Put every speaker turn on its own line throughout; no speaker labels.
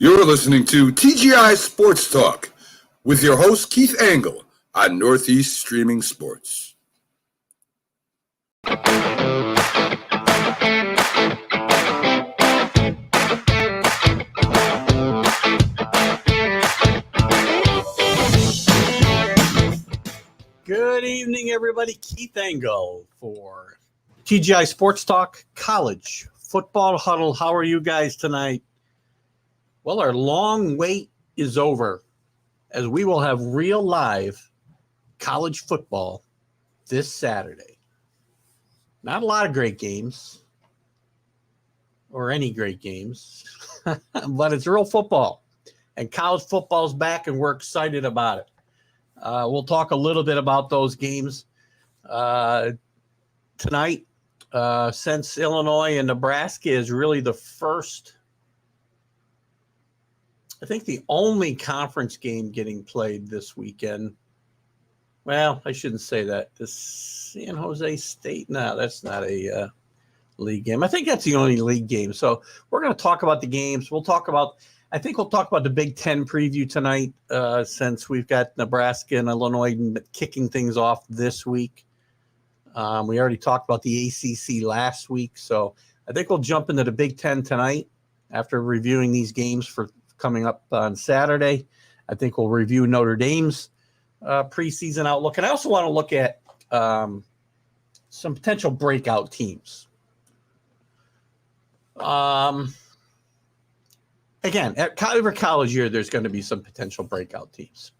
You're listening to TGI Sports Talk with your host, Keith Angle, on Northeast Streaming Sports.
Good evening, everybody. Keith Angle for TGI Sports Talk College Football Huddle. How are you guys tonight? Well, our long wait is over as we will have real live college football this Saturday. Not a lot of great games or any great games, but it's real football. And college football's back, and we're excited about it. We'll talk a little bit about those games tonight. Since Illinois and Nebraska is really the first, I think the only conference game getting played this weekend. Well, I shouldn't say that. The San Jose State, no, that's not a league game. I think that's the only league game. So we're going to talk about the games. I think we'll talk about the Big Ten preview tonight since we've got Nebraska and Illinois kicking things off this week. We already talked about the ACC last week, so I think we'll jump into the Big Ten tonight after reviewing these games for coming up on Saturday. I think we'll review Notre Dame's preseason outlook, and I also want to look at some potential breakout teams. Again, every college year, there's going to be some potential breakout teams.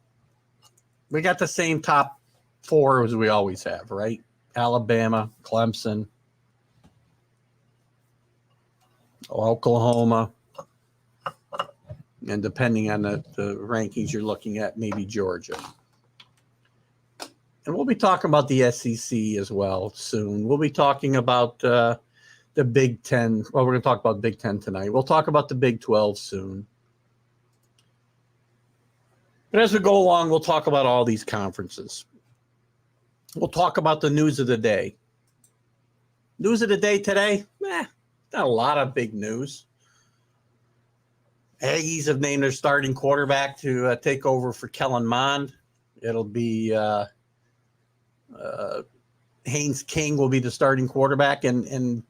We got the same top four as we always have, right? Alabama, Clemson, Oklahoma, and depending on the rankings you're looking at, maybe Georgia. And we'll be talking about the SEC as well soon. We'll be talking about the Big Ten. Well, we're going to talk about Big Ten tonight. We'll talk about the Big 12 soon. But as we go along, we'll talk about all these conferences. We'll talk about the news of the day. News of the day today? Not a lot of big news. Aggies have named their starting quarterback to take over for Kellen Mond. It'll be Haynes King will be the starting quarterback, and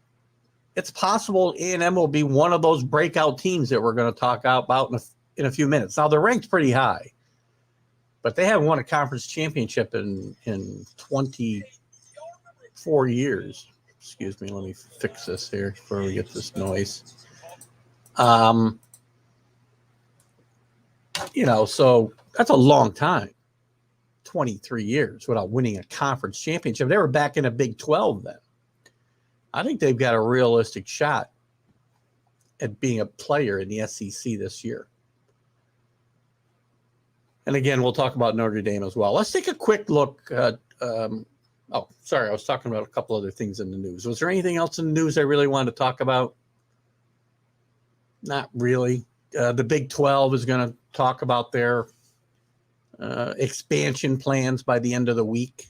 it's possible A&M will be one of those breakout teams that we're going to talk about in a few minutes. Now, they're ranked pretty high, but they haven't won a conference championship in 24 years. Excuse me, let me fix this here before we get this noise. So that's a long time, 23 years without winning a conference championship. They were back in a Big 12 then. I think they've got a realistic shot at being a player in the SEC this year. And again, we'll talk about Notre Dame as well. Let's take a quick look at I was talking about a couple other things in the news. Was there anything else in the news I really wanted to talk about? Not really. The Big 12 is going to talk about their expansion plans by the end of the week.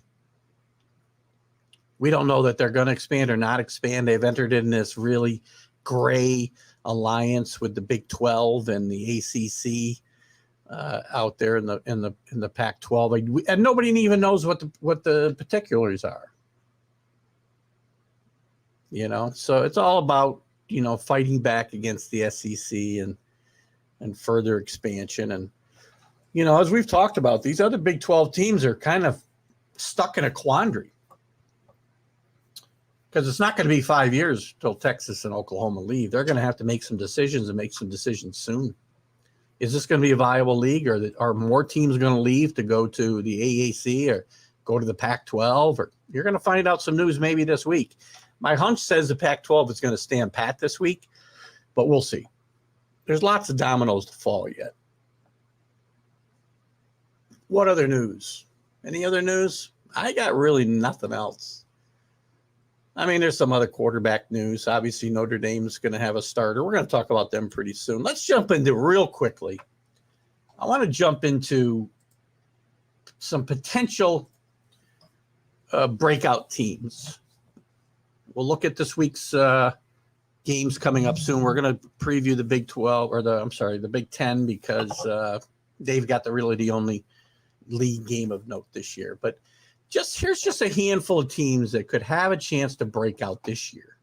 We don't know that they're going to expand or not expand. They've entered in this really gray alliance with the Big 12 and the ACC out there in the Pac-12, and nobody even knows what the particulars are. So it's all about fighting back against the SEC and further expansion. And as we've talked about, these other Big 12 teams are kind of stuck in a quandary. Because it's not going to be 5 years till Texas and Oklahoma leave. They're going to have to make some decisions and make some decisions soon. Is this going to be a viable league, or are more teams going to leave to go to the AAC or go to the Pac-12? Or you're going to find out some news maybe this week. My hunch says the Pac-12 is going to stand pat this week, but we'll see. There's lots of dominoes to fall yet. What other news? Any other news? I got really nothing else. I mean, there's some other quarterback news. Obviously, Notre Dame's going to have a starter. We're going to talk about them pretty soon. Let's jump into real quickly. I want to jump into some potential breakout teams. We'll look at this week's games coming up soon. We're going to preview the Big 12 or the Big 10 because they've got the only league game of note this year. But here's just a handful of teams that could have a chance to break out this year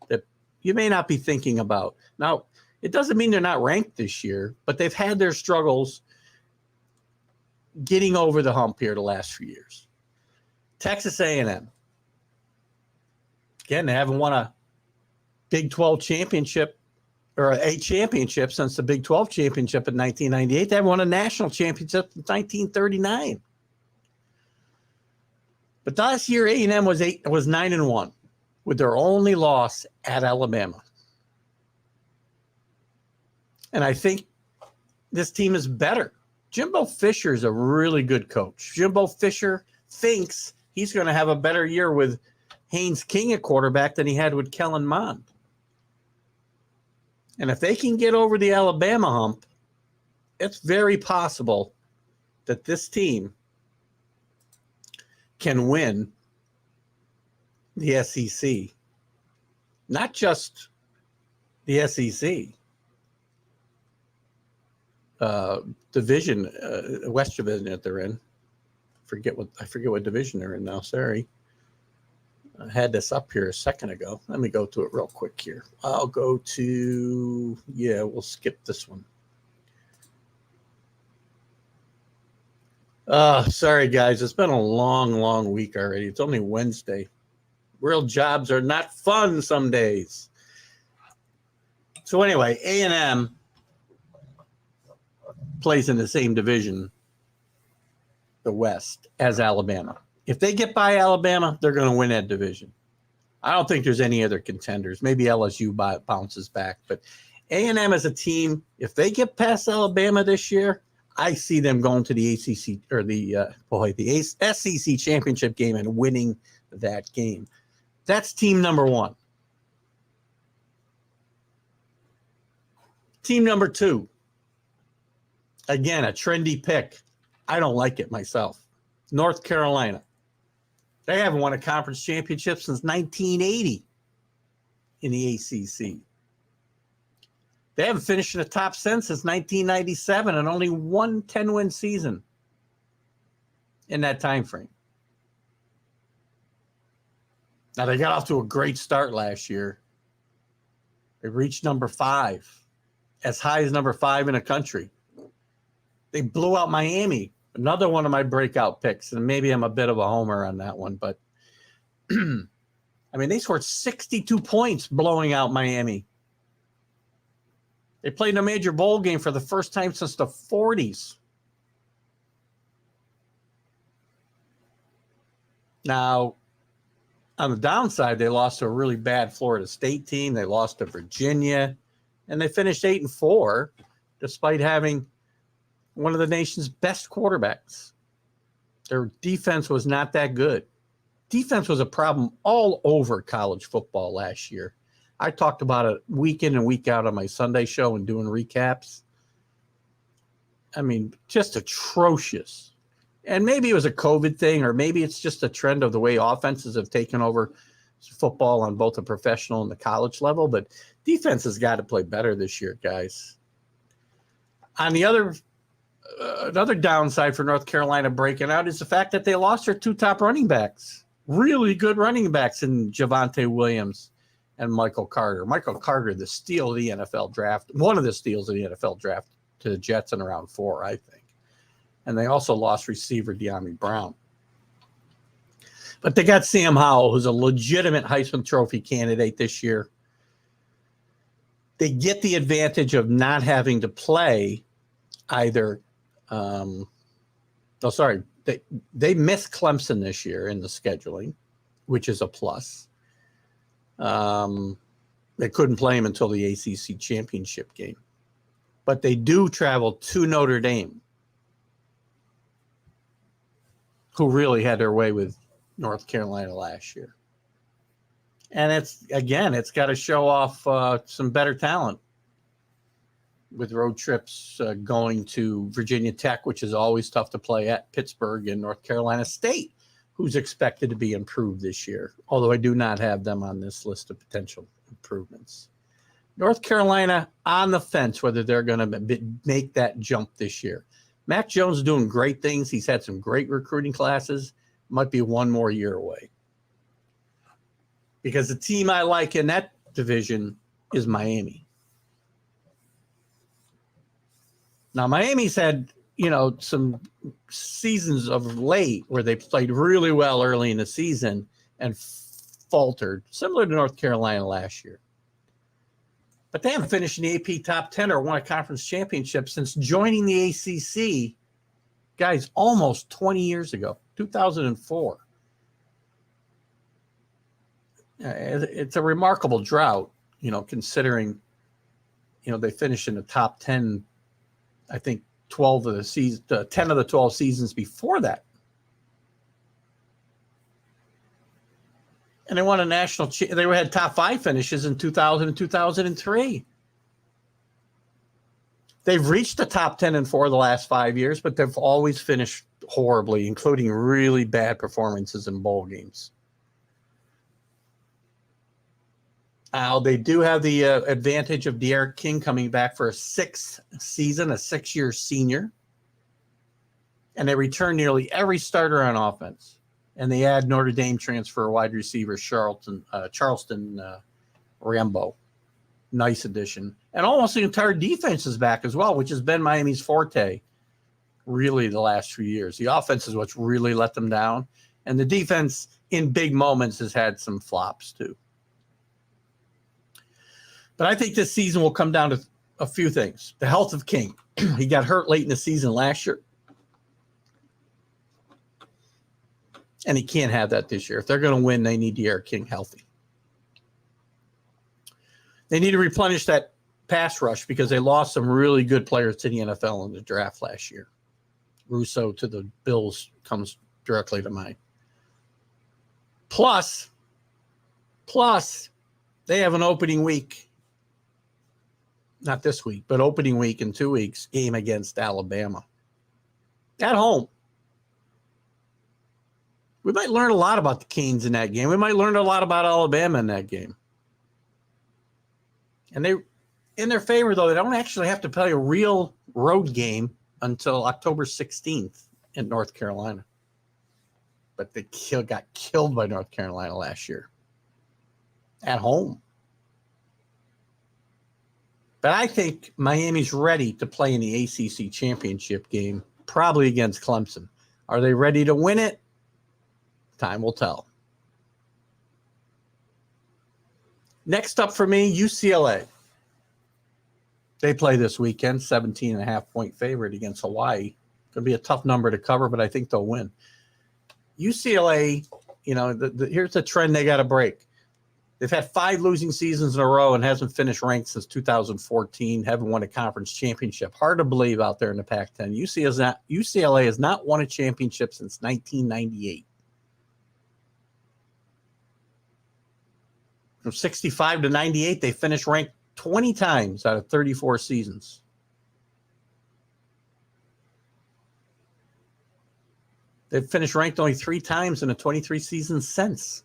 that you may not be thinking about. Now, it doesn't mean they're not ranked this year, but they've had their struggles getting over the hump here the last few years. Texas A&M. Again, they haven't won a Big 12 championship or a championship since the Big 12 championship in 1998. They haven't won a national championship since 1939. But last year, A&M was 9-1 with their only loss at Alabama. And I think this team is better. Jimbo Fisher is a really good coach. Jimbo Fisher thinks he's going to have a better year with Haynes King at quarterback than he had with Kellen Mond. And if they can get over the Alabama hump, it's very possible that this team can win the SEC. Not just the SEC division, West Division that they're in. I forget what division they're in now. Sorry. I had this up here a second ago. Let me go to it real quick here. I'll go to, we'll skip this one. Sorry, guys. It's been a long week already. It's only Wednesday. Real jobs are not fun some days. So anyway, A&M plays in the same division, the West, as Alabama. If they get by Alabama, they're going to win that division. I don't think there's any other contenders. Maybe LSU bounces back. But A&M as a team, if they get past Alabama this year, I see them going to the ACC or the SEC championship game and winning that game. That's team number one. Team number two. Again, a trendy pick. I don't like it myself. North Carolina. They haven't won a conference championship since 1980 in the ACC. They haven't finished in the top 10 since 1997 and only one 10-win season in that time frame. Now, they got off to a great start last year. They reached number 5, as high as number 5 in the country. They blew out Miami, another one of my breakout picks, and maybe I'm a bit of a homer on that one, but I mean, they scored 62 points blowing out Miami. They played in a major bowl game for the first time since the 40s. Now, on the downside, they lost to a really bad Florida State team. They lost to Virginia, and they finished 8-4, despite having one of the nation's best quarterbacks. Their defense was not that good. Defense was a problem all over college football last year. I talked about it week in and week out on my Sunday show and doing recaps. I mean, just atrocious. And maybe it was a COVID thing, or maybe it's just a trend of the way offenses have taken over football on both the professional and the college level. But defense has got to play better this year, guys. On the another downside for North Carolina breaking out is the fact that they lost their 2 top running backs. Really good running backs in Javonte Williams and Michael Carter. Michael Carter, the steal of the NFL draft, one of the steals of the NFL draft to the Jets in round 4, I think. And they also lost receiver De'Ami Brown. But they got Sam Howell, who's a legitimate Heisman Trophy candidate this year. They get the advantage of not having to play either. They missed Clemson this year in the scheduling, which is a plus. They couldn't play him until the ACC championship game. But they do travel to Notre Dame, who really had their way with North Carolina last year. And it's got to show off some better talent with road trips going to Virginia Tech, which is always tough to play at, Pittsburgh, and North Carolina State, who's expected to be improved this year, although I do not have them on this list of potential improvements. North Carolina on the fence whether they're going to make that jump this year. Mac Jones is doing great things. He's had some great recruiting classes. Might be one more year away. Because the team I like in that division is Miami. Now, Miami's had, some seasons of late where they played really well early in the season and faltered, similar to North Carolina last year. But they haven't finished in the AP top 10 or won a conference championship since joining the ACC, guys, almost 20 years ago, 2004. It's a remarkable drought, considering, they finished in the top 10, I think 12 of the season, 10 of the 12 seasons before that. And they won a national. They had top 5 finishes in 2000 and 2003. They've reached the top 10 in 4 of the last 5 years, but they've always finished horribly, including really bad performances in bowl games. Now, they do have the advantage of De'Aaron King coming back for a 6th season, a 6-year senior. And they return nearly every starter on offense. And they add Notre Dame transfer wide receiver Charleston Rambo. Nice addition. And almost the entire defense is back as well, which has been Miami's forte really the last few years. The offense is what's really let them down. And the defense in big moments has had some flops too. But I think this season will come down to a few things. The health of King. He got hurt late in the season last year. And he can't have that this year. If they're going to win, they need De'Aaron King healthy. They need to replenish that pass rush because they lost some really good players to the NFL in the draft last year. Russo to the Bills comes directly to mind. Plus, they have an opening week. Not this week, but opening week in 2 weeks, game against Alabama. At home. We might learn a lot about the Canes in that game. We might learn a lot about Alabama in that game. And they, in their favor, though, they don't actually have to play a real road game until October 16th in North Carolina. But they got killed by North Carolina last year. At home. But I think Miami's ready to play in the ACC championship game, probably against Clemson. Are they ready to win it? Time will tell. Next up for me, UCLA. They play this weekend, 17.5-point favorite against Hawaii. Going to be a tough number to cover, but I think they'll win. UCLA, here's the trend they got to break. They've had 5 losing seasons in a row and hasn't finished ranked since 2014, haven't won a conference championship. Hard to believe out there in the Pac-10. UCLA has not won a championship since 1998. From 65 to 98, they finished ranked 20 times out of 34 seasons. They've finished ranked only 3 times in the 23 seasons since.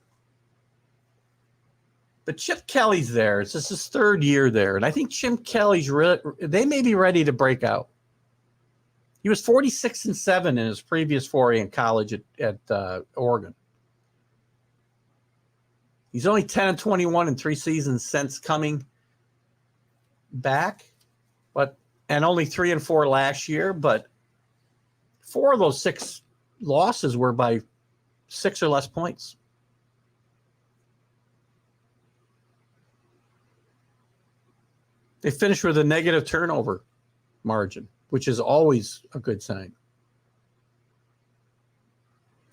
But Chip Kelly's there. It's just his 3rd year there. And I think Chip Kelly's they may be ready to break out. He was 46-7 in his previous foray in college at Oregon. He's only 10-21 in 3 seasons since coming back, and only 3-4 last year. But 4 of those 6 losses were by 6 or less points. They finished with a negative turnover margin, which is always a good sign.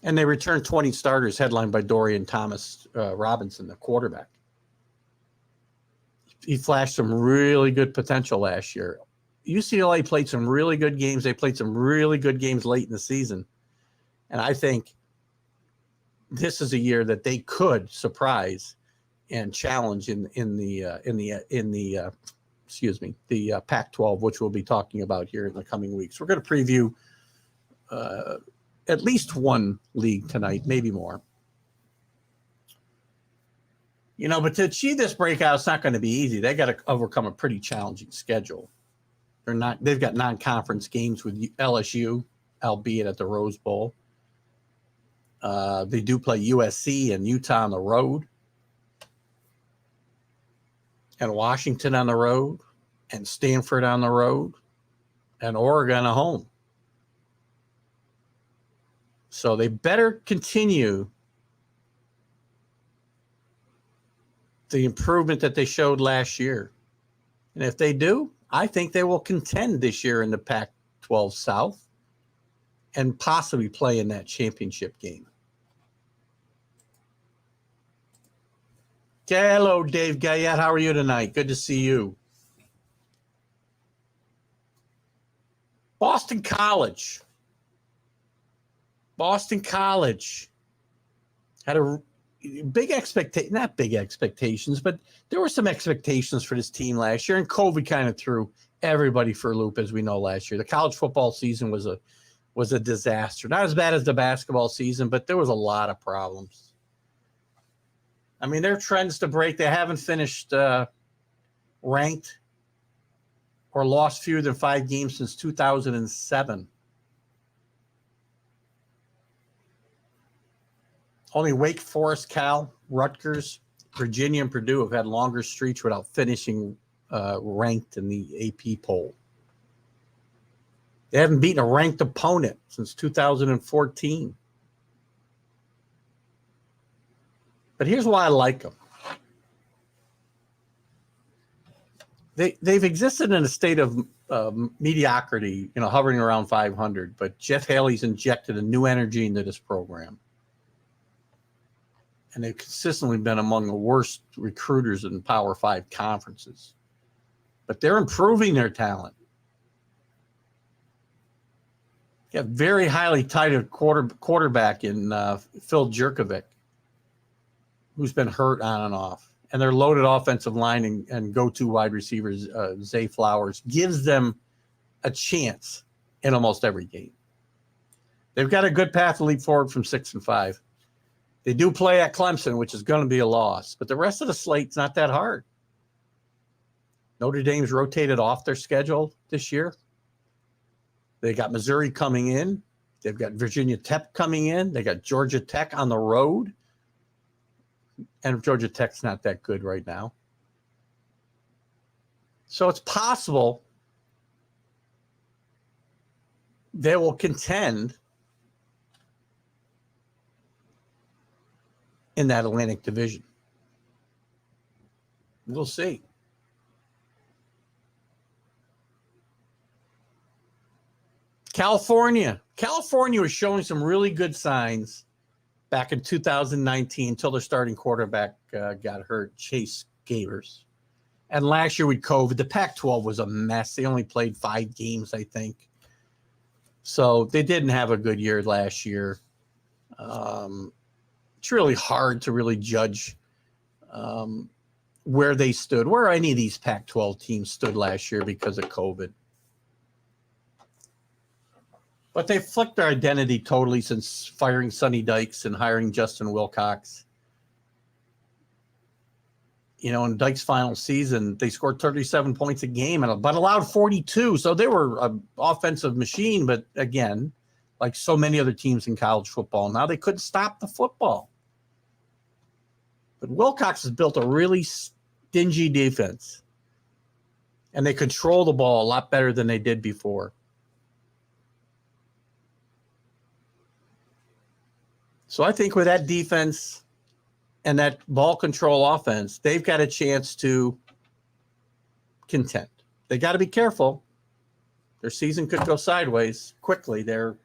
And they returned 20 starters, headlined by Dorian Thomas-Robinson, the quarterback. He flashed some really good potential last year. UCLA played some really good games. They played some really good games late in the season. And I think this is a year that they could surprise and challenge in the Pac-12, which we'll be talking about here in the coming weeks. We're going to preview at least one league tonight, maybe more. But to achieve this breakout, it's not going to be easy. They got to overcome a pretty challenging schedule. They've got non-conference games with LSU, albeit at the Rose Bowl. They do play USC and Utah on the road, and Washington on the road, and Stanford on the road, and Oregon at home. So they better continue the improvement that they showed last year. And if they do, I think they will contend this year in the Pac-12 South and possibly play in that championship game. Hello, Dave Gayette. How are you tonight? Good to see you. Boston College had a not big expectations, but there were some expectations for this team last year, and COVID kind of threw everybody for a loop, as we know last year. The college football season was a disaster. Not as bad as the basketball season, but there was a lot of problems. I mean, their trends to break. They haven't finished ranked or lost fewer than 5 games since 2007. Only Wake Forest, Cal, Rutgers, Virginia, and Purdue have had longer streaks without finishing ranked in the AP poll. They haven't beaten a ranked opponent since 2014. But here's why I like them. They've existed in a state of mediocrity, hovering around 500. But Jeff Haley's injected a new energy into this program. And they've consistently been among the worst recruiters in Power 5 conferences. But they're improving their talent. They have very highly touted quarterback in Phil Jerkovic, who's been hurt on and off. And their loaded offensive line and go-to wide receivers, Zay Flowers, gives them a chance in almost every game. They've got a good path to leap forward from 6-5. They do play at Clemson, which is going to be a loss, but the rest of the slate's not that hard. Notre Dame's rotated off their schedule this year. They got Missouri coming in. They've got Virginia Tech coming in. They got Georgia Tech on the road. And Georgia Tech's not that good right now. So it's possible they will contend in that Atlantic Division. We'll see. California was showing some really good signs back in 2019 until their starting quarterback got hurt, Chase Gavers. And last year with COVID, the Pac-12 was a mess. They only played 5 games, I think. So they didn't have a good year last year. It's really hard to really judge where they stood, where any of these Pac-12 teams stood last year because of COVID. But they flipped their identity totally since firing Sonny Dykes and hiring Justin Wilcox. In Dykes' final season, they scored 37 points a game but allowed 42. So they were an offensive machine. But again, like so many other teams in college football now, they couldn't stop the football. But Wilcox has built a really stingy defense. And they control the ball a lot better than they did before. So I think with that defense and that ball control offense, they've got a chance to contend. They got to be careful. Their season could go sideways quickly. They're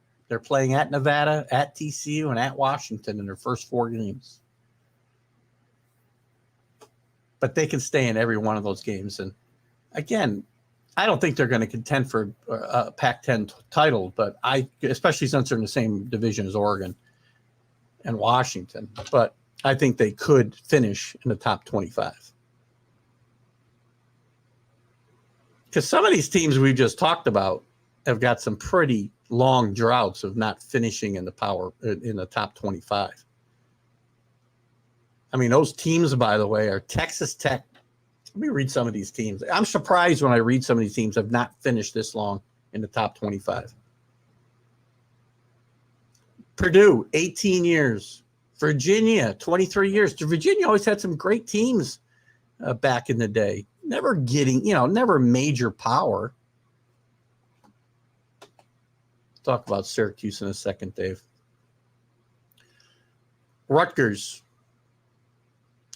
playing at Nevada, at TCU, and at Washington in their first 4 games. But they can stay in every one of those games. And again, I don't think they're going to contend for a Pac-10 title, but especially since they're in the same division as Oregon and Washington, but I think they could finish in the top 25. Because some of these teams we've just talked about have got some pretty long droughts of not finishing in the top 25. I mean, those teams, by the way, are Texas Tech. Let me read some of these teams. I'm surprised when I read some of these teams have not finished this long in the top 25. Purdue, 18 years. Virginia, 23 years. Virginia always had some great teams back in the day. Never getting, never major power. Talk about Syracuse in a second, Dave. Rutgers,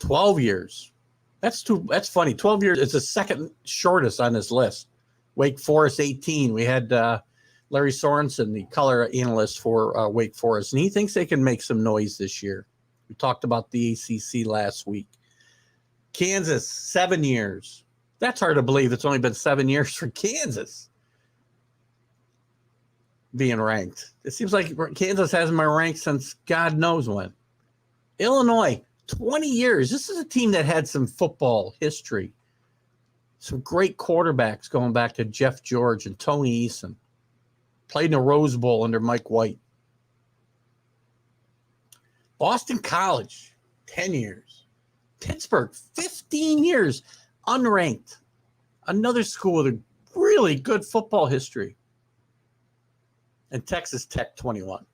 12 years. That's funny. 12 years is the second shortest on this list. Wake Forest, 18. We had Larry Sorensen, the color analyst for Wake Forest, and he thinks they can make some noise this year. We talked about the ACC last week. Kansas, 7 years. That's hard to believe. It's only been 7 years for Kansas being ranked. It seems like Kansas hasn't been ranked since God knows when. Illinois, 20 years. This is a team that had some football history. Some great quarterbacks going back to Jeff George and Tony Eason. Played in the Rose Bowl under Mike White. Boston College, 10 years. Pittsburgh, 15 years, unranked. Another school with a really good football history. And Texas Tech, 21.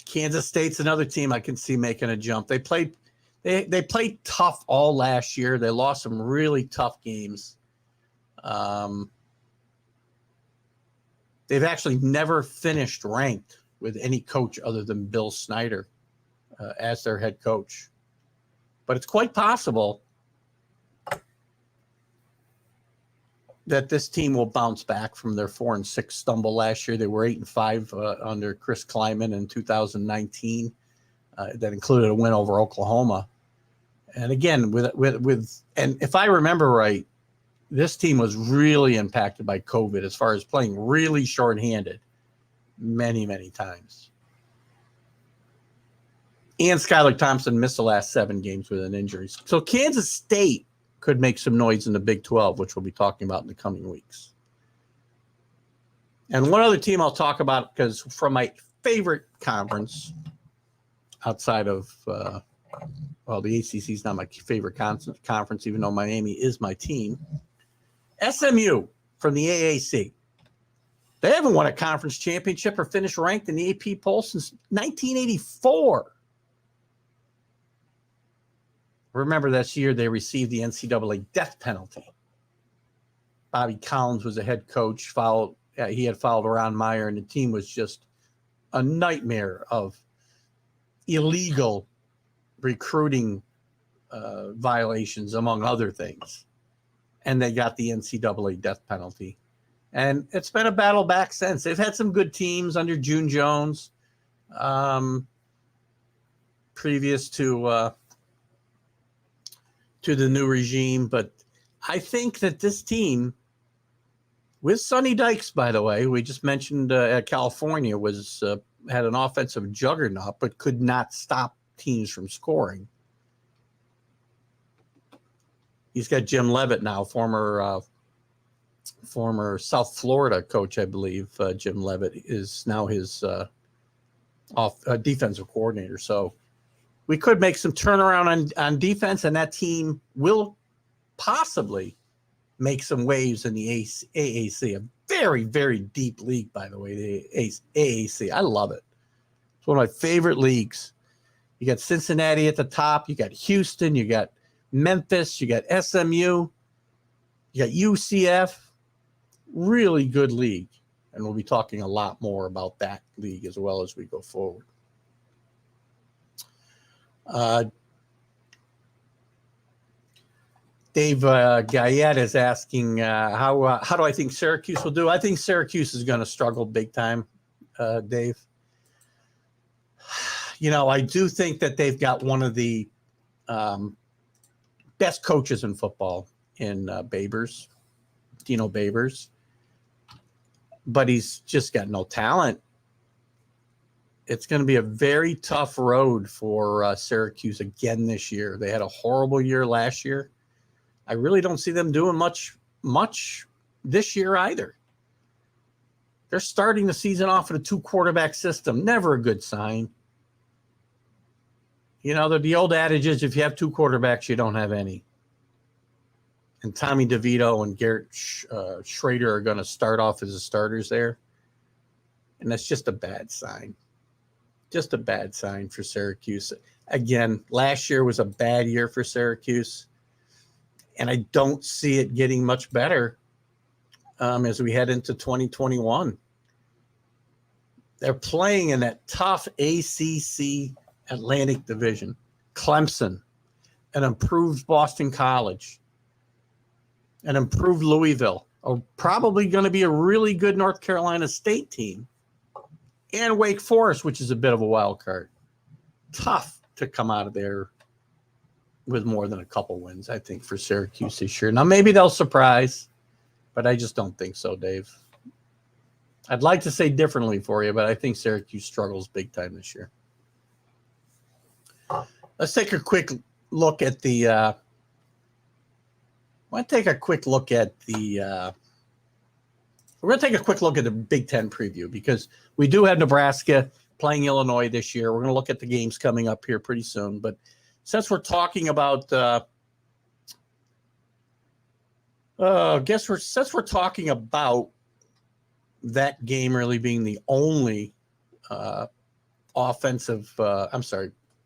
Kansas State's another team I can see making a jump. They played tough all last year. They lost some really tough games. They've actually never finished ranked with any coach other than Bill Snyder as their head coach. But it's quite possible that this team will bounce back from their 4-6 stumble last year. They were 8-5 under Chris Kleiman in 2019. That included a win over Oklahoma. And again, and if I remember right, this team was really impacted by COVID as far as playing really shorthanded many, many times. And Skylar Thompson missed the last 7 games with an injury. So Kansas State could make some noise in the Big 12, which we'll be talking about in the coming weeks. And one other team I'll talk about, because from my favorite conference outside of, the ACC is not my favorite conference, even though Miami is my team. SMU from the AAC. They haven't won a conference championship or finished ranked in the AP poll since 1984. Remember this year they received the NCAA death penalty. Bobby Collins was the head coach. He had fouled Ron Meyer, and the team was just a nightmare of illegal recruiting violations, among other things. And they got the NCAA death penalty. And it's been a battle back since. They've had some good teams under June Jones previous to the new regime. But I think that this team, with Sonny Dykes, by the way, we just mentioned California had an offensive juggernaut, but could not stop teams from scoring. He's got Jim Leavitt now, former South Florida coach, I believe. Jim Leavitt is now his defensive coordinator. So we could make some turnaround on defense, and that team will possibly make some waves in the AAC. A very, very deep league, by the way, the AAC. I love it. It's one of my favorite leagues. You got Cincinnati at the top. You got Houston. You got Memphis. You got SMU. You got UCF. Really good league. And we'll be talking a lot more about that league as well as we go forward. Dave Guyette is asking, how do I think Syracuse will do? I think Syracuse is going to struggle big time, Dave. I do think that they've got one of the best coaches in football in Babers, Dino Babers. But he's just got no talent. It's going to be a very tough road for Syracuse again this year. They had a horrible year last year. I really don't see them doing much this year either. They're starting the season off with a 2-quarterback system. Never a good sign. You know, the old adage is if you have 2 quarterbacks, you don't have any. And Tommy DeVito and Garrett Schrader are going to start off as the starters there. And that's just a bad sign. Just a bad sign for Syracuse. Again, last year was a bad year for Syracuse. And I don't see it getting much better as we head into 2021. They're playing in that tough ACC Atlantic Division. Clemson, an improved Boston College, an improved Louisville, probably going to be a really good North Carolina State team, and Wake Forest, which is a bit of a wild card. Tough to come out of there with more than a couple wins, I think, for Syracuse this year. Now, maybe they'll surprise, but I just don't think so, Dave. I'd like to say differently for you, but I think Syracuse struggles big time this year. Let's take a quick look at the I want to take a quick look at the we're going to take a quick look at the Big Ten preview because we do have Nebraska playing Illinois this year. We're going to look at the games coming up here pretty soon. But since we're talking about since we're talking about that game really being the only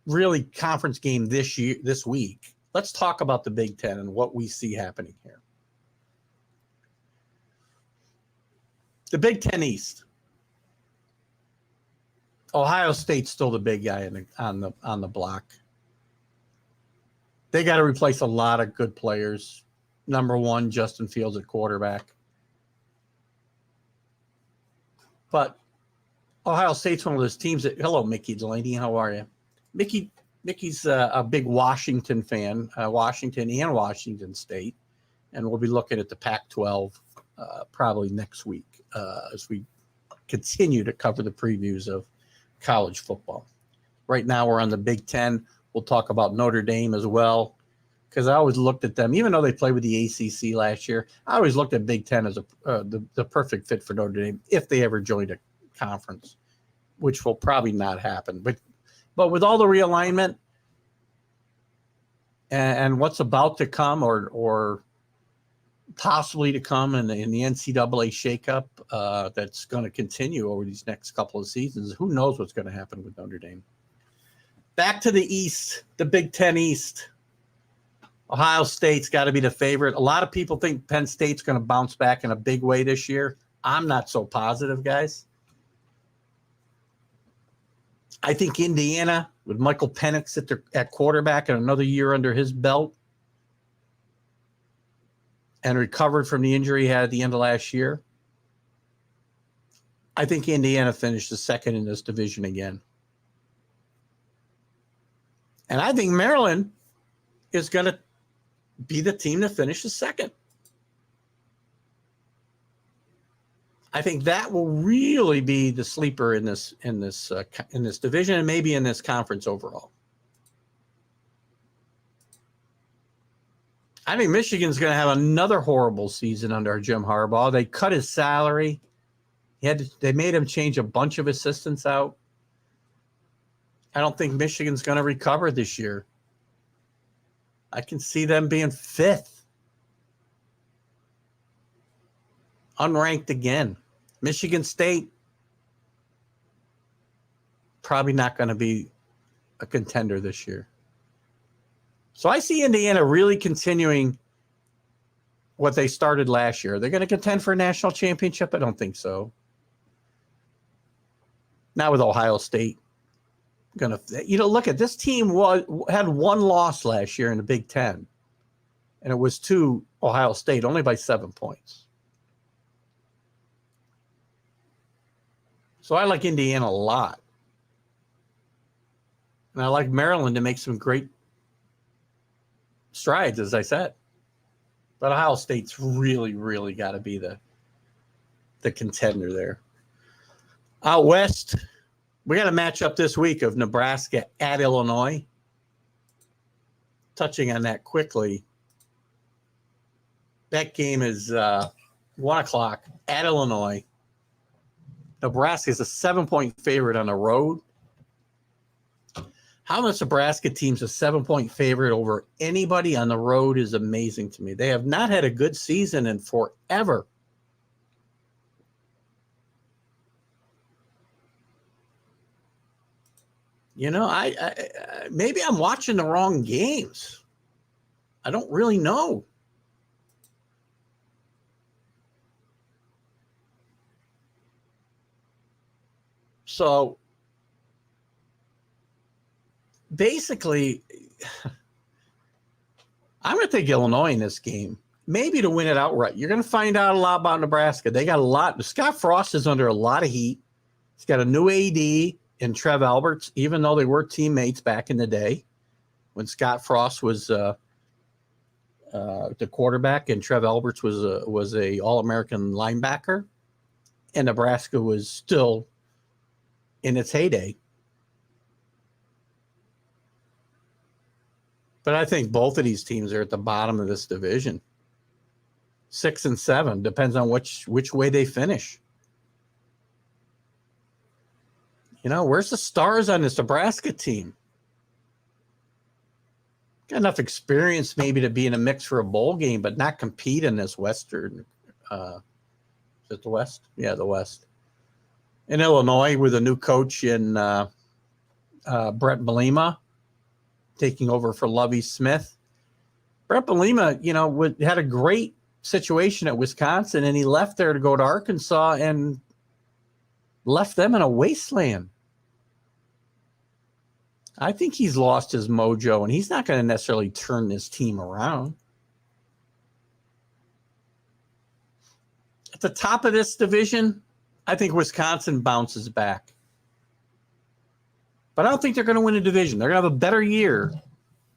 really conference game this week, let's talk about the Big Ten and what we see happening here. The Big Ten East. Ohio State's still the big guy on the block. They got to replace a lot of good players. Number one, Justin Fields at quarterback. But Ohio State's one of those teams that, hello, Mickey Delaney, how are you? Mickey's a big Washington fan, Washington and Washington State. And we'll be looking at the Pac-12 probably next week as we continue to cover the previews of college football. Right now we're on the Big Ten. We'll talk about Notre Dame as well because I always looked at them, even though they played with the ACC last year, I always looked at Big Ten as the perfect fit for Notre Dame if they ever joined a conference, which will probably not happen. But with all the realignment and what's about to come or possibly to come in the NCAA shakeup that's going to continue over these next couple of seasons, who knows what's going to happen with Notre Dame. Back to the East, the Big Ten East. Ohio State's got to be the favorite. A lot of people think Penn State's going to bounce back in a big way this year. I'm not so positive, guys. I think Indiana, with Michael Penix at quarterback and another year under his belt, and recovered from the injury he had at the end of last year, I think Indiana finished the second in this division again. And I think Maryland is going to be the team to finish the second. I think that will really be the sleeper in this division and maybe in this conference overall. I think Michigan's going to have another horrible season under Jim Harbaugh. They cut his salary. They made him change a bunch of assistants out. I don't think Michigan's going to recover this year. I can see them being fifth. Unranked again. Michigan State, probably not going to be a contender this year. So I see Indiana really continuing what they started last year. They're going to contend for a national championship? I don't think so. Not with Ohio State. Look at this team had one loss last year in the Big Ten, and it was to Ohio State, only by 7 points. So I like Indiana a lot. And I like Maryland to make some great strides, as I said. But Ohio State's really, really got to be the contender there. Out west, we got a matchup this week of Nebraska at Illinois. Touching on that quickly, that game is 1 o'clock at Illinois. Nebraska is a 7-point favorite on the road. How much Nebraska team's a 7-point favorite over anybody on the road is amazing to me. They have not had a good season in forever. You know, I maybe I'm watching the wrong games. I don't really know. So basically, I'm going to take Illinois in this game, maybe to win it outright. You're going to find out a lot about Nebraska. They got a lot. Scott Frost is under a lot of heat. He's got a new AD in Trev Alberts, even though they were teammates back in the day when Scott Frost was the quarterback and Trev Alberts was a All-American linebacker, and Nebraska was still in its heyday. But I think both of these teams are at the bottom of this division. 6 and 7 depends on which way they finish. You know, where's the stars on this Nebraska team? Got enough experience maybe to be in a mix for a bowl game, but not compete in this Western. Is it the West? Yeah, the West. In Illinois with a new coach in Brett Bielema taking over for Lovie Smith. Brett Bielema, you know, had a great situation at Wisconsin, and he left there to go to Arkansas and left them in a wasteland. I think he's lost his mojo, and he's not going to necessarily turn this team around. At the top of this division, I think Wisconsin bounces back. But I don't think they're going to win a division. They're going to have a better year.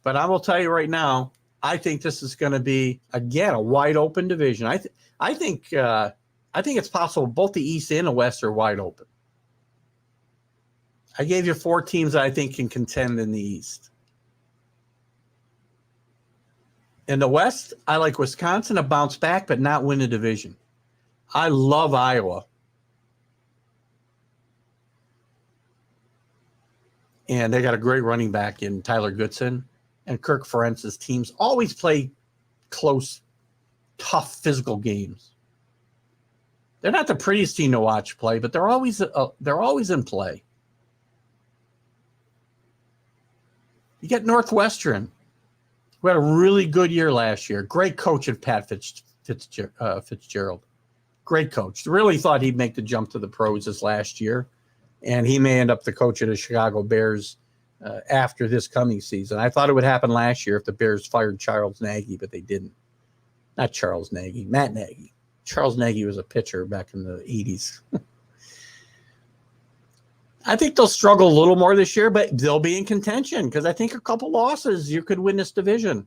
But I will tell you right now, I think this is going to be, again, a wide open division. I think it's possible both the East and the West are wide open. I gave you 4 teams that I think can contend in the East. In the West, I like Wisconsin to bounce back but not win a division. I love Iowa. And they got a great running back in Tyler Goodson. And Kirk Ferentz's teams always play close, tough, physical games. They're not the prettiest team to watch play, but they're always in play. You get Northwestern, who had a really good year last year. Great coach of Pat Fitzgerald. Great coach. Really thought he'd make the jump to the pros this last year. And he may end up the coach of the Chicago Bears after this coming season. I thought it would happen last year if the Bears fired Charles Nagy, but they didn't. Not Charles Nagy, Matt Nagy. Charles Nagy was a pitcher back in the 80s. I think they'll struggle a little more this year, but they'll be in contention because I think a couple losses, you could win this division.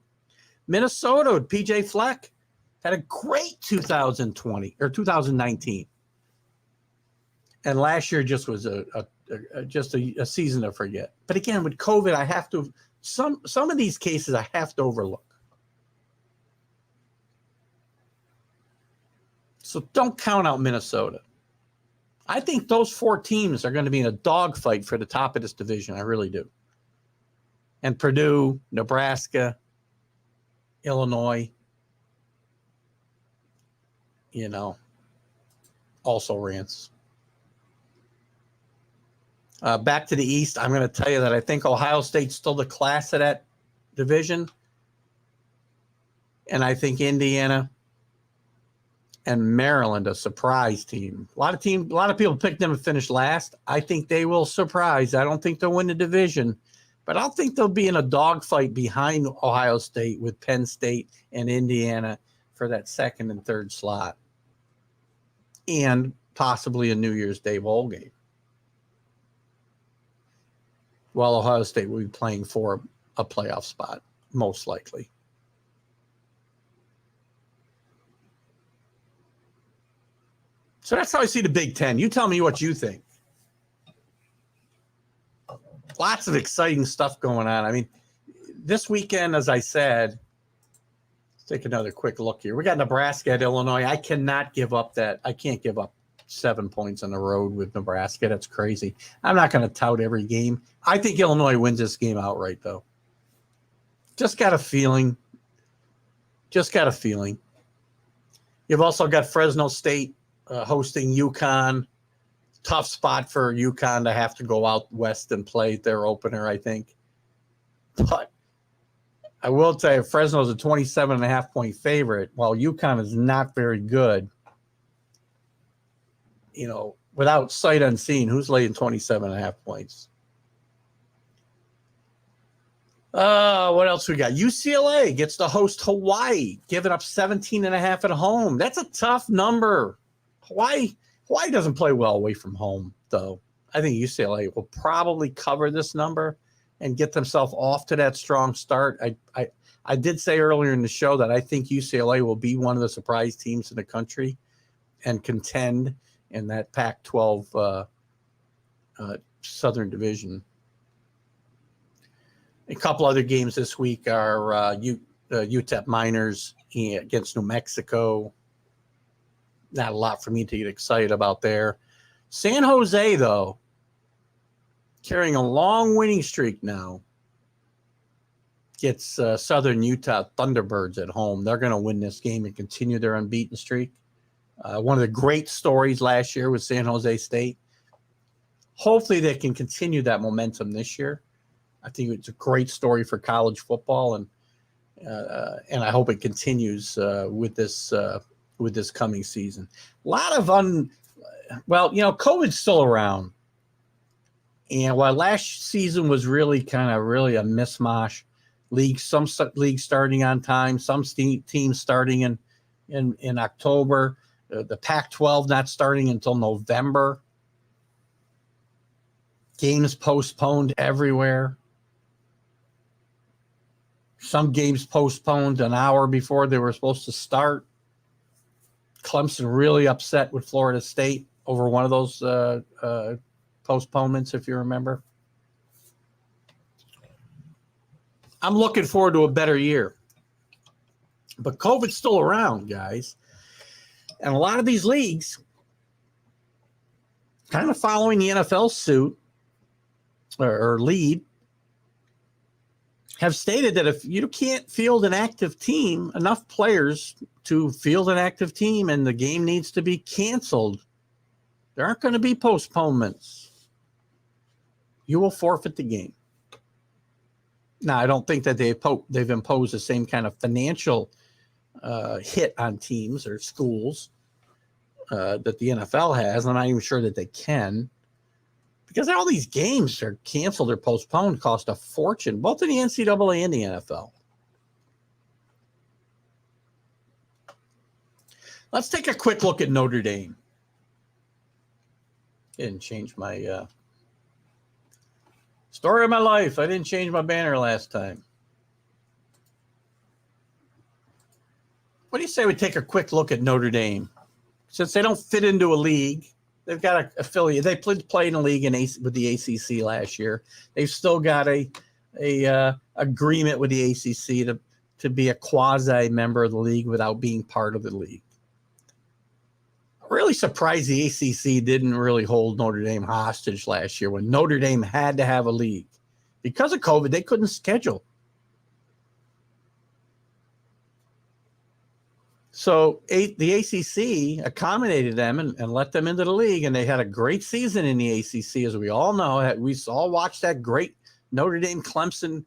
Minnesota, PJ Fleck, had a great 2020 or 2019. And last year just was a season to forget. But again, with COVID, I have to some of these cases I have to overlook. So don't count out Minnesota. I think those 4 teams are going to be in a dogfight for the top of this division. I really do. And Purdue, Nebraska, Illinois, you know, also rants. Back to the East, I'm going to tell you that I think Ohio State's still the class of that division. And I think Indiana and Maryland, a surprise team. A lot of people picked them to finish last. I think they will surprise. I don't think they'll win the division, but I don't think they'll be in a dogfight behind Ohio State with Penn State and Indiana for that second and third slot, and possibly a New Year's Day bowl game. While Ohio State will be playing for a playoff spot, most likely. So that's how I see the Big Ten. You tell me what you think. Lots of exciting stuff going on. I mean, this weekend, as I said, let's take another quick look here. We got Nebraska at Illinois. I cannot give up that. I can't give up 7 points on the road with Nebraska. That's crazy. I'm not going to tout every game. I think Illinois wins this game outright, though. Just got a feeling. You've also got Fresno State hosting UConn. Tough spot for UConn to have to go out west and play their opener, I think. But I will tell you, Fresno's a 27.5-point favorite, while UConn is not very good. Without sight unseen, who's laying 27.5 points? What else we got? UCLA gets to host Hawaii, giving up 17.5 at home. That's a tough number. Hawaii doesn't play well away from home, though. I think UCLA will probably cover this number and get themselves off to that strong start. I did say earlier in the show that I think UCLA will be one of the surprise teams in the country and contend in that Pac-12 Southern Division. A couple other games this week are UTEP Miners against New Mexico. Not a lot for me to get excited about there. San Jose, though, carrying a long winning streak now, gets Southern Utah Thunderbirds at home. They're going to win this game and continue their unbeaten streak. One of the great stories last year was San Jose State. Hopefully they can continue that momentum this year. I think it's a great story for college football, and I hope it continues with this coming season. A lot of COVID's still around, and while last season was really a mishmash, some leagues starting on time, some teams starting in October, the Pac-12 not starting until November, games postponed everywhere. Some games postponed an hour before they were supposed to start. Clemson really upset with Florida State over one of those postponements, if you remember. I'm looking forward to a better year. But COVID's still around, guys. And a lot of these leagues, kind of following the NFL suit or lead, have stated that if you can't field an active team, enough players to field an active team, and the game needs to be canceled, there aren't going to be postponements. You will forfeit the game. Now, I don't think that they've imposed the same kind of financial hit on teams or schools that the NFL has. I'm not even sure that they can, because all these games are canceled or postponed, cost a fortune, both in the NCAA and the NFL. Let's take a quick look at Notre Dame. Didn't change my story of my life. I didn't change my banner last time. What do you say we take a quick look at Notre Dame? Since they don't fit into a league, they've got an affiliate. They played in a league with the ACC last year. They've still got a agreement with the ACC to be a quasi member of the league without being part of the league. I'm really surprised the ACC didn't really hold Notre Dame hostage last year when Notre Dame had to have a league. Because of COVID, they couldn't schedule. So the ACC accommodated them and let them into the league, and they had a great season in the ACC, as we all know. We all watched that great Notre Dame-Clemson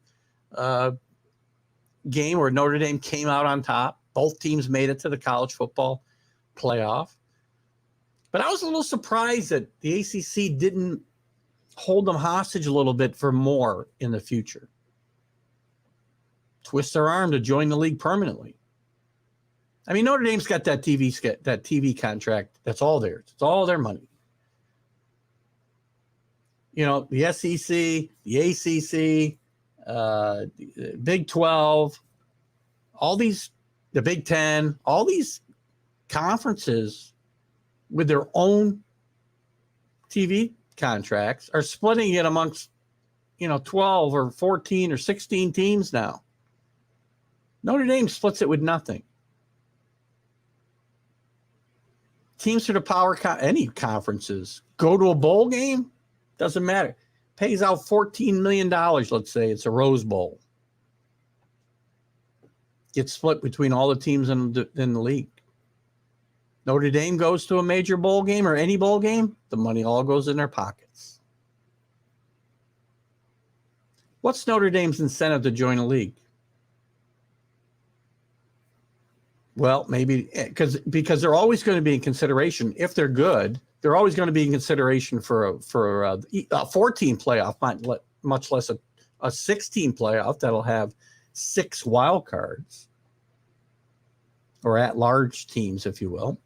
game where Notre Dame came out on top. Both teams made it to the college football playoff. But I was a little surprised that the ACC didn't hold them hostage a little bit for more in the future. Twist their arm to join the league permanently. I mean, Notre Dame's got that TV contract. That's all theirs. It's all their money. You know, the SEC, the ACC, the Big 12, the Big 10, all these conferences with their own TV contracts are splitting it amongst, 12 or 14 or 16 teams now. Notre Dame splits it with nothing. Teams to the power, any conferences, go to a bowl game, doesn't matter. Pays out $14 million, let's say it's a Rose Bowl. Gets split between all the teams in the league. Notre Dame goes to a major bowl game or any bowl game, the money all goes in their pockets. What's Notre Dame's incentive to join a league? Well, maybe because they're always going to be in consideration. If they're good, they're always going to be in consideration for a 14 playoff, much less a 16 playoff that'll have 6 wild cards or at-large teams, if you will.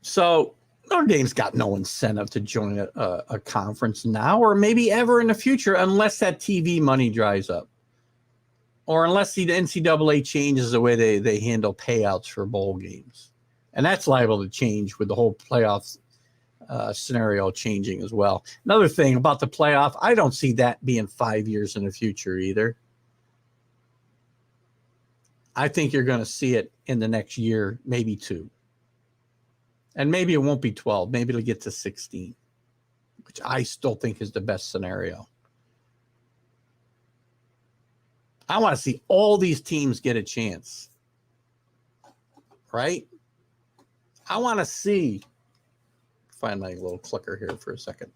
So Notre Dame's got no incentive to join a conference now or maybe ever in the future unless that TV money dries up or unless the NCAA changes the way they handle payouts for bowl games. And that's liable to change with the whole playoff scenario changing as well. Another thing about the playoff, I don't see that being 5 years in the future either. I think you're going to see it in the next year, maybe 2. And maybe it won't be 12. Maybe it'll get to 16, which I still think is the best scenario. I want to see all these teams get a chance, right? I want to see, find my little clicker here for a second.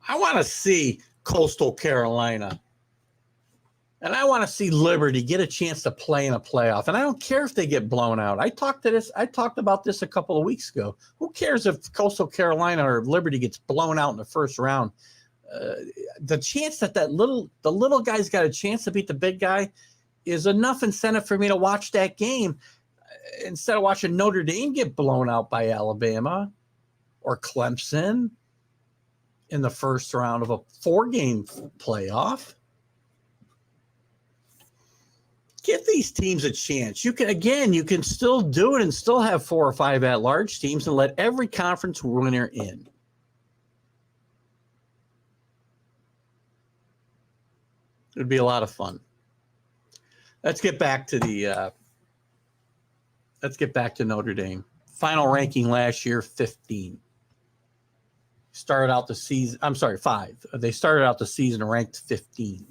I want to see Coastal Carolina. And I want to see Liberty get a chance to play in a playoff. And I don't care if they get blown out. I talked about this a couple of weeks ago. Who cares if Coastal Carolina or Liberty gets blown out in the first round? The chance that the little guy's got a chance to beat the big guy is enough incentive for me to watch that game instead of watching Notre Dame get blown out by Alabama or Clemson in the first round of a 4-game playoff. Give these teams a chance. You can still do it and still have 4 or 5 at-large teams and let every conference winner in. It would be a lot of fun. Let's get back to Notre Dame. Final ranking last year, 15. Started out the season, 5. They started out the season ranked 15.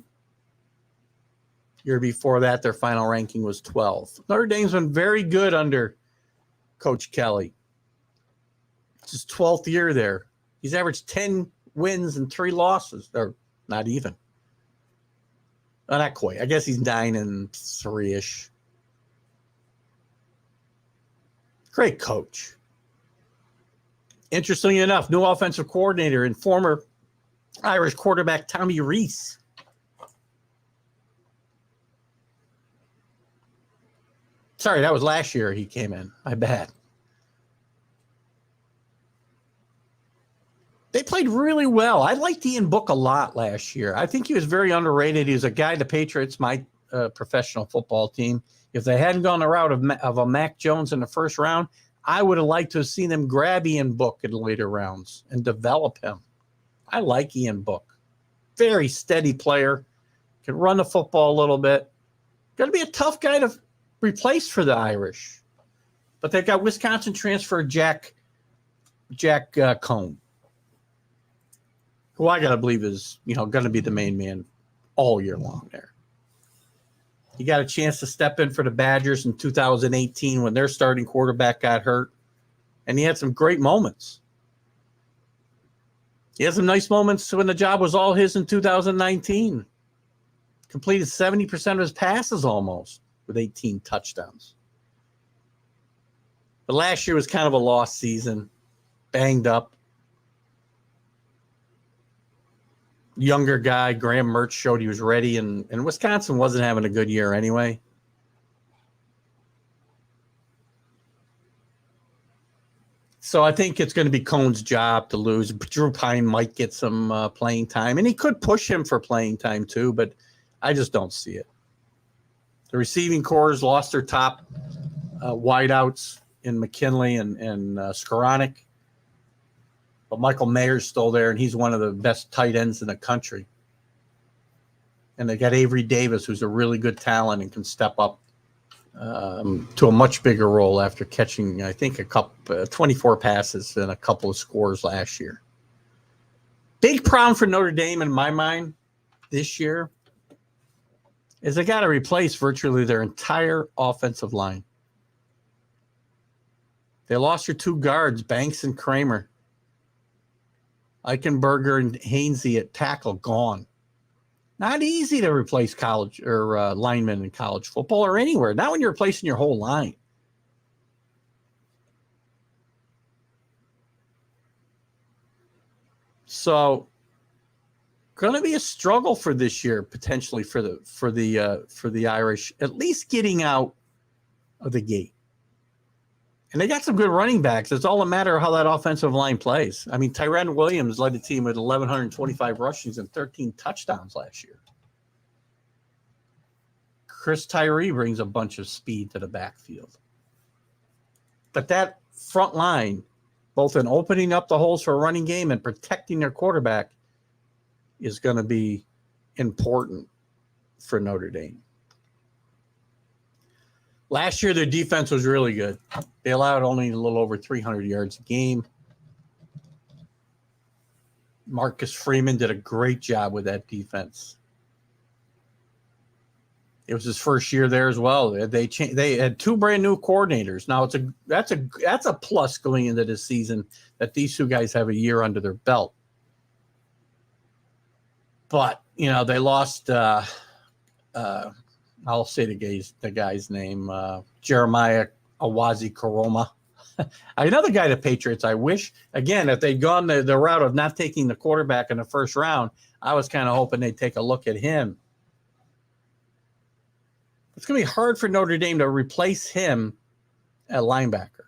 Year before that, their final ranking was 12. Notre Dame's been very good under Coach Kelly. It's his 12th year there. He's averaged 10 wins and 3 losses, or not even. Not quite. I guess he's 9-3-ish. Great coach. Interestingly enough, new offensive coordinator and former Irish quarterback Tommy Rees. Sorry, that was last year he came in. My bad. They played really well. I liked Ian Book a lot last year. I think he was very underrated. He was a guy the Patriots, my professional football team. If they hadn't gone the route of a Mac Jones in the first round, I would have liked to have seen them grab Ian Book in the later rounds and develop him. I like Ian Book. Very steady player. Can run the football a little bit. Going to be a tough guy to replace for the Irish. But they've got Wisconsin transfer Jack Cohn, who I got to believe is, going to be the main man all year long there. He got a chance to step in for the Badgers in 2018 when their starting quarterback got hurt, and he had some great moments. He had some nice moments when the job was all his in 2019. Completed 70% of his passes almost with 18 touchdowns. But last year was kind of a lost season, banged up. Younger guy, Graham Mertz, showed he was ready, and Wisconsin wasn't having a good year anyway. So I think it's going to be Cohn's job to lose. Drew Pine might get some playing time, and he could push him for playing time too, but I just don't see it. The receiving corps lost their top wideouts in McKinley and Skoranek. But Michael Mayer's still there, and he's one of the best tight ends in the country. And they got Avery Davis, who's a really good talent and can step up to a much bigger role after catching, I think, 24 passes and a couple of scores last year. Big problem for Notre Dame in my mind this year is they got to replace virtually their entire offensive line. They lost your two guards, Banks and Kramer. Eichenberger and Hainsey at tackle, gone. Not easy to replace college or linemen in college football or anywhere. Not when you're replacing your whole line. So, going to be a struggle for this year potentially for the Irish, at least getting out of the gate. And they got some good running backs. It's all a matter of how that offensive line plays. I mean, Tyrone Williams led the team with 1,125 rushings and 13 touchdowns last year. Chris Tyree brings a bunch of speed to the backfield. But that front line, both in opening up the holes for a running game and protecting their quarterback, is going to be important for Notre Dame. Last year, their defense was really good. They allowed only a little over 300 yards a game. Marcus Freeman did a great job with that defense. It was his first year there as well. They had two brand new coordinators. Now that's a plus going into this season that these two guys have a year under their belt. But they lost. I'll say the guy's name, Jeremiah Awazi Koroma. Another guy, the Patriots, I wish, again, if they'd gone the route of not taking the quarterback in the first round, I was kind of hoping they'd take a look at him. It's going to be hard for Notre Dame to replace him at linebacker.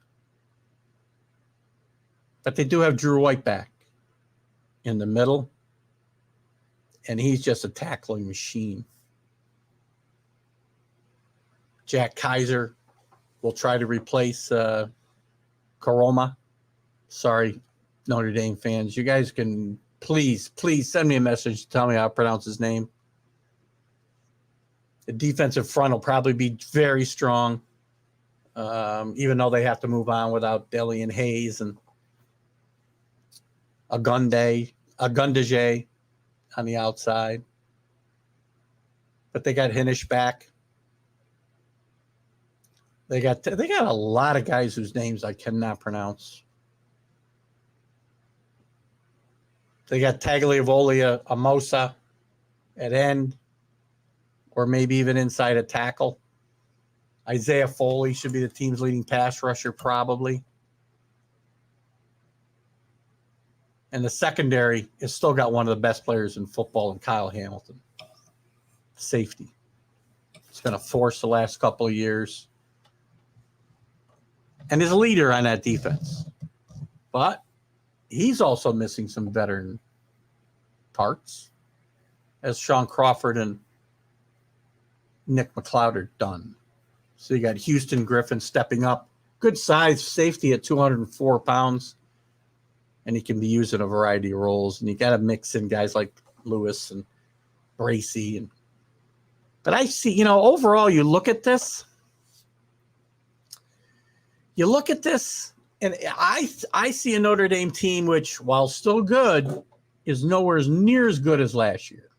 But they do have Drew White back in the middle, and he's just a tackling machine. Jack Kaiser will try to replace Koroma. Sorry, Notre Dame fans. You guys can please send me a message to tell me how to pronounce his name. The defensive front will probably be very strong, even though they have to move on without Delian Hayes and Agundaje on the outside. But they got Hinish back. They got a lot of guys whose names I cannot pronounce. They got Tagliavolia Amosa at end, or maybe even inside a tackle. Isaiah Foley should be the team's leading pass rusher, probably. And the secondary has still got one of the best players in football in Kyle Hamilton. Safety. It's been a force the last couple of years. And is a leader on that defense. But he's also missing some veteran parts, as Sean Crawford and Nick McLeod are done. So you got Houston Griffin stepping up. Good size safety at 204 pounds. And he can be used in a variety of roles. And you got to mix in guys like Lewis and Bracey. But I see, overall, you look at this, and I see a Notre Dame team which, while still good, is nowhere near as good as last year.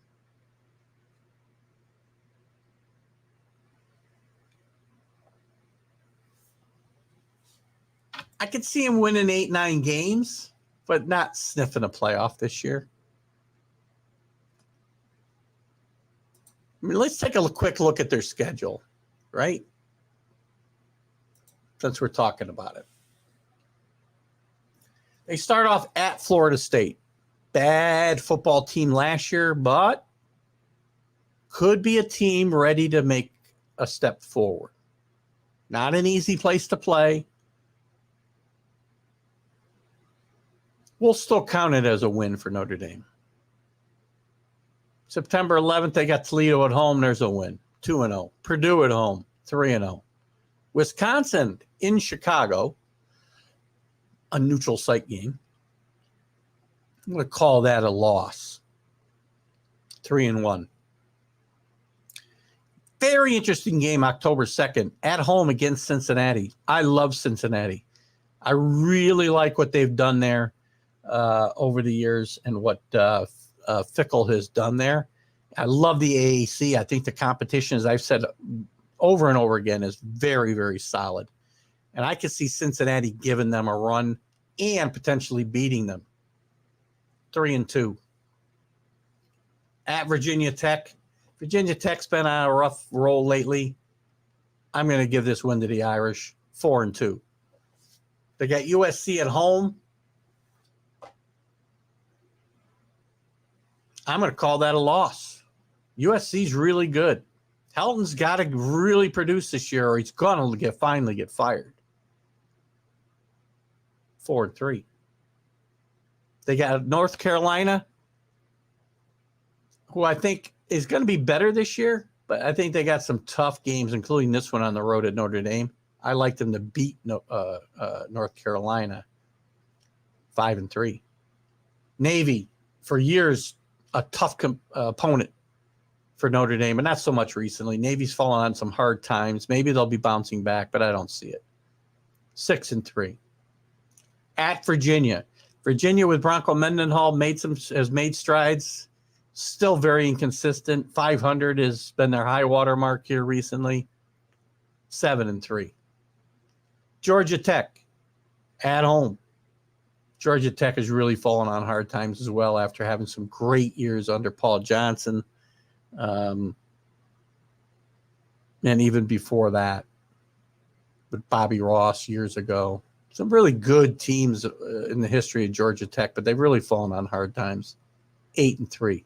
I could see him winning 8-9 games, but not sniffing a playoff this year. I mean, let's take a quick look at their schedule, right? Since we're talking about it. They start off at Florida State. Bad football team last year, but could be a team ready to make a step forward. Not an easy place to play. We'll still count it as a win for Notre Dame. September 11th, they got Toledo at home. There's a win. 2-0. Purdue at home. 3-0. Wisconsin in Chicago, a neutral site game. I'm going to call that a loss. 3-1. very interesting game, October 2nd, at home against Cincinnati. I love Cincinnati. I really like what they've done there over the years and what Fickle has done there. I love the AAC. I think the competition, as I've said over and over again, is very, very solid. And I could see Cincinnati giving them a run and potentially beating them. 3-2. At Virginia Tech. Virginia Tech's been on a rough roll lately. I'm going to give this win to the Irish. 4-2. They got USC at home. I'm going to call that a loss. USC's really good. Helton's got to really produce this year or he's going to finally get fired. 4-3. They got North Carolina, who I think is going to be better this year, but I think they got some tough games, including this one on the road at Notre Dame. I like them to beat North Carolina. 5-3. Navy, for years, a tough opponent for Notre Dame, but not so much recently. Navy's fallen on some hard times. Maybe they'll be bouncing back, but I don't see it. 6-3. At Virginia. Virginia with Bronco Mendenhall has made strides. Still very inconsistent. 500 has been their high water mark here recently. 7-3. Georgia Tech at home. Georgia Tech has really fallen on hard times as well after having some great years under Paul Johnson. And even before that, with Bobby Ross years ago. Some really good teams in the history of Georgia Tech, but they've really fallen on hard times. 8-3.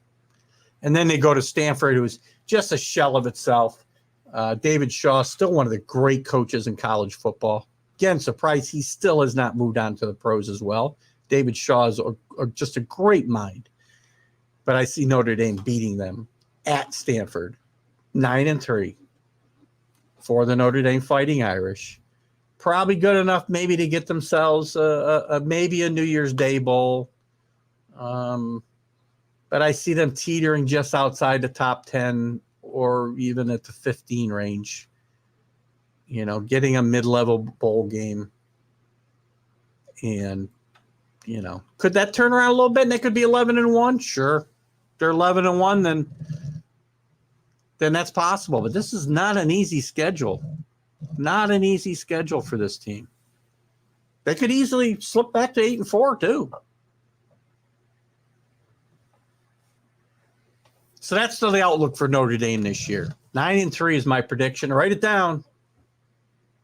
And then they go to Stanford, who's just a shell of itself. David Shaw, still one of the great coaches in college football. Again, surprised he still has not moved on to the pros as well. David Shaw is just a great mind. But I see Notre Dame beating them at Stanford. 9-3 for the Notre Dame Fighting Irish. Probably good enough maybe to get themselves maybe a New Year's Day bowl. But I see them teetering just outside the top 10 or even at the 15 range. You know, getting a mid-level bowl game. And, you know, could that turn around a little bit and they could be 11-1? Sure. If they're 11-1, then that's possible. But this is not an easy schedule. Not an easy schedule for this team. They could easily slip back to 8-4 too. So that's the outlook for Notre Dame this year. 9-3 is my prediction. Write it down.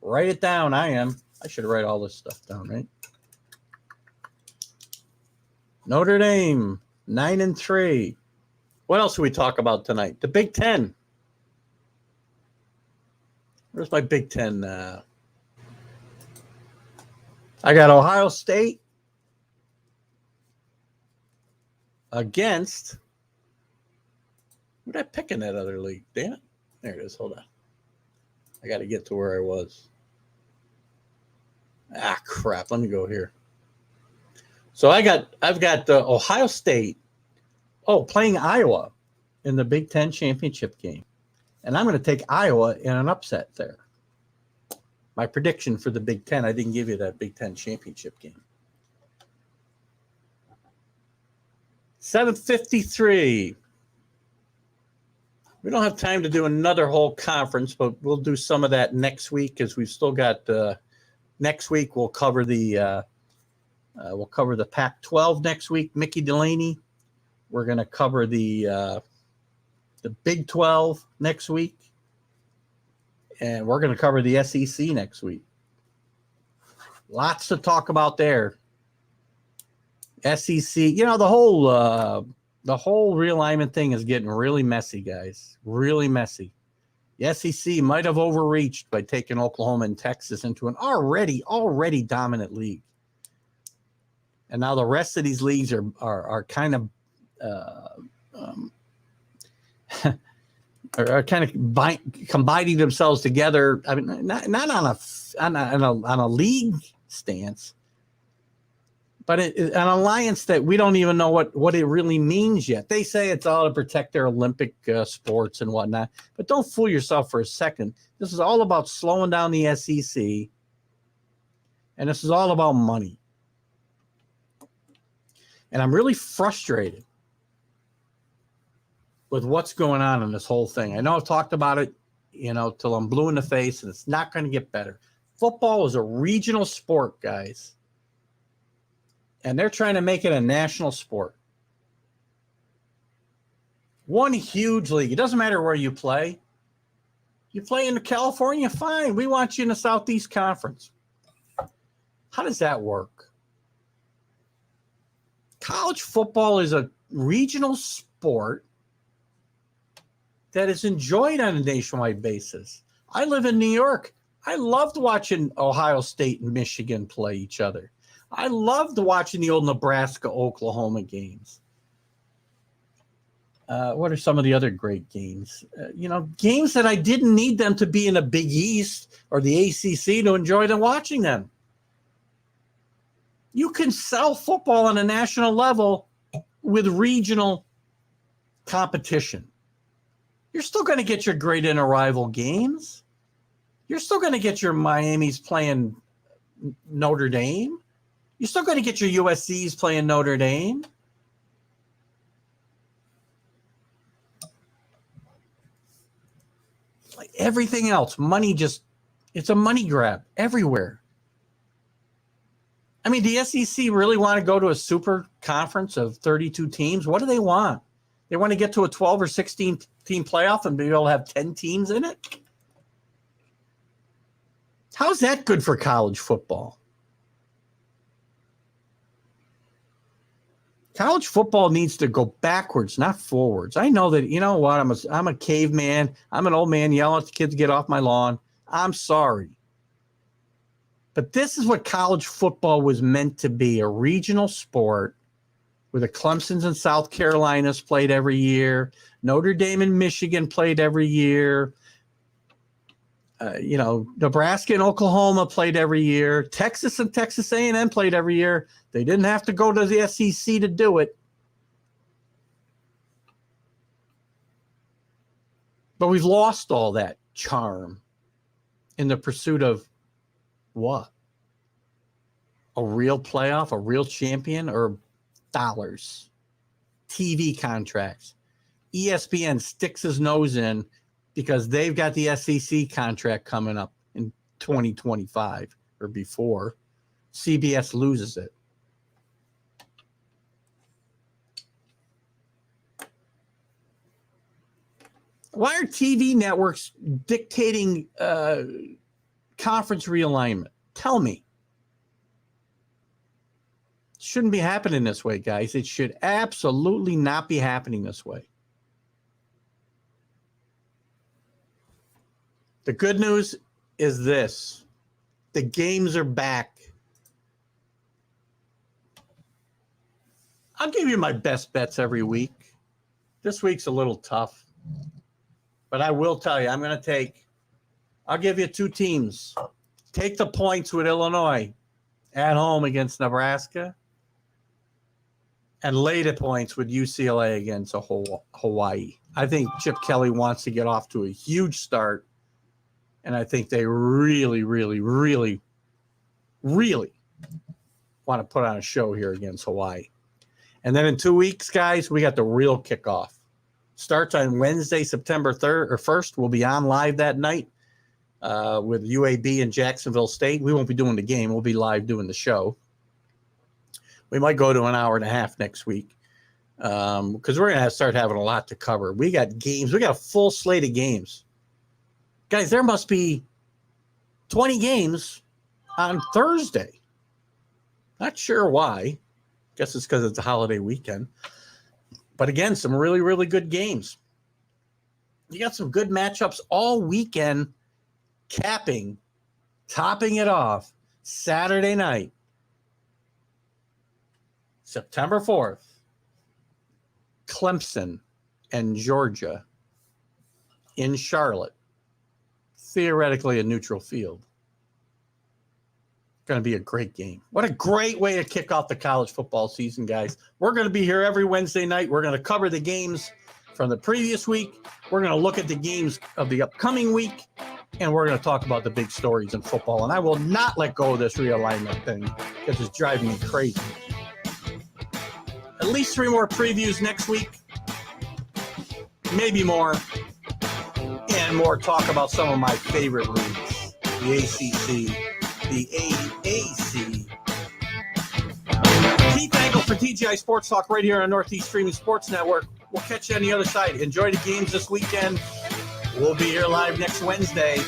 Write it down. I should write all this stuff down, right? Notre Dame, 9-3. What else do we talk about tonight? The Big Ten. Where's my Big Ten? I got Ohio State against. Who did I pick in that other league? Damn it. There it is. Hold on. I got to get to where I was. Ah, crap. Let me go here. So I've got Ohio State. Playing Iowa in the Big Ten championship game. And I'm going to take Iowa in an upset there. My prediction for the Big Ten. I didn't give you that Big Ten championship game. 7:53. We don't have time to do another whole conference, but we'll do some of that next week because we've still got next week. We'll cover the Pac-12 next week. Mickey Delaney. We're going to cover the Big 12 next week, and we're going to cover the SEC next week. Lots to talk about there. SEC, you know, the whole realignment thing is getting really messy, guys. Really messy. The SEC might have overreached by taking Oklahoma and Texas into an already dominant league, and now the rest of these leagues are kind of are kind of combining themselves together. I mean, not on a league stance, But an alliance that we don't even know what it really means yet. They say it's all to protect their Olympic sports and whatnot. But don't fool yourself for a second. This is all about slowing down the SEC. And this is all about money. And I'm really frustrated with what's going on in this whole thing. I know I've talked about it, till I'm blue in the face, and it's not going to get better. Football is a regional sport, guys. And they're trying to make it a national sport. One huge league. It doesn't matter where you play. You play in California, fine. We want you in the Southeast Conference. How does that work? College football is a regional sport that is enjoyed on a nationwide basis. I live in New York. I loved watching Ohio State and Michigan play each other. I loved watching the old Nebraska-Oklahoma games. What are some of the other great games? Games that I didn't need them to be in the Big East or the ACC to enjoy them watching them. You can sell football on a national level with regional competition. You're still going to get your great inter-rival games. You're still going to get your Miamis playing Notre Dame. You're still going to get your USCs playing Notre Dame. Like everything else, it's a money grab everywhere. I mean, the SEC really want to go to a super conference of 32 teams? What do they want? They want to get to a 12 or 16 team playoff and be able to have 10 teams in it? How's that good for college football? College football needs to go backwards, not forwards. I know that, I'm a caveman. I'm an old man yelling at the kids to get off my lawn. I'm sorry. But this is what college football was meant to be, a regional sport where the Clemsons and South Carolinas played every year. Notre Dame and Michigan played every year. Nebraska and Oklahoma played every year. Texas and Texas A&M played every year. They didn't have to go to the SEC to do it. But we've lost all that charm in the pursuit of what? A real playoff, a real champion, or dollars? TV contracts. ESPN sticks his nose in because they've got the SEC contract coming up in 2025 or before. CBS loses it. Why are TV networks dictating conference realignment? Tell me. It shouldn't be happening this way, guys. It should absolutely not be happening this way. The good news is this. The games are back. I'll give you my best bets every week. This week's a little tough. But I will tell you, I'll give you two teams. Take the points with Illinois at home against Nebraska and lay the points with UCLA against Hawaii. I think Chip Kelly wants to get off to a huge start, and I think they really, really, really, really want to put on a show here against Hawaii. And then in 2 weeks, guys, we got the real kickoff. Starts on Wednesday, September 3rd or 1st. We'll be on live that night with UAB and Jacksonville State. We won't be doing the game. We'll be live doing the show. We might go to an hour and a half next week because we're going to start having a lot to cover. We got games. We got a full slate of games. Guys, there must be 20 games on Thursday. Not sure why. Guess it's because it's a holiday weekend. But again, some really, really good games. You got some good matchups all weekend, topping it off Saturday night, September 4th, Clemson and Georgia in Charlotte, theoretically a neutral field. Going to be a great game. What a great way to kick off the college football season, guys. We're going to be here every Wednesday night. We're going to cover the games from the previous week. We're going to look at the games of the upcoming week, and we're going to talk about the big stories in football. And I will not let go of this realignment thing because it's driving me crazy. At least 3 more previews next week, maybe more, and more talk about some of my favorite leagues, the ACC, the AAC. Keith Angle for TGI Sports Talk right here on Northeast Streaming Sports Network. We'll catch you on the other side. Enjoy the games this weekend. We'll be here live next Wednesday.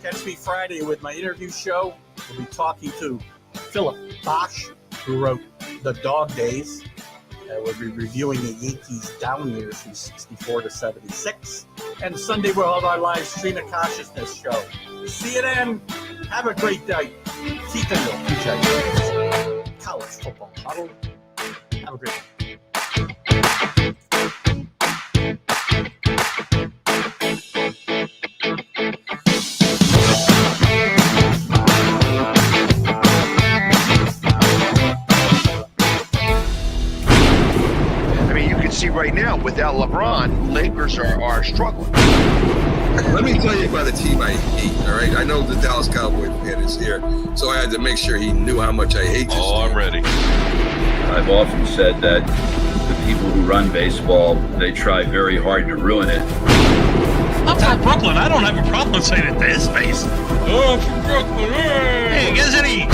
Catch me Friday with my interview show. We'll be talking to Philip Bosch, who wrote The Dog Days. We'll be reviewing the Yankees down years from 64 to 76. And Sunday we'll have our live Stream of Consciousness show. See you then. Have a great day. Keith Angle, TGI College Football Huddle. Have a great day.
See right now, without LeBron, Lakers are struggling.
Let me tell you about a team I hate, all right? I know the Dallas Cowboy fan is here, so I had to make sure he knew how much I hate this team.
I'm ready.
I've often said that the people who run baseball, they try very hard to ruin it.
I'm from Brooklyn. I don't have a problem saying it to his face.
Oh, I'm from Brooklyn.
Hey, you guys any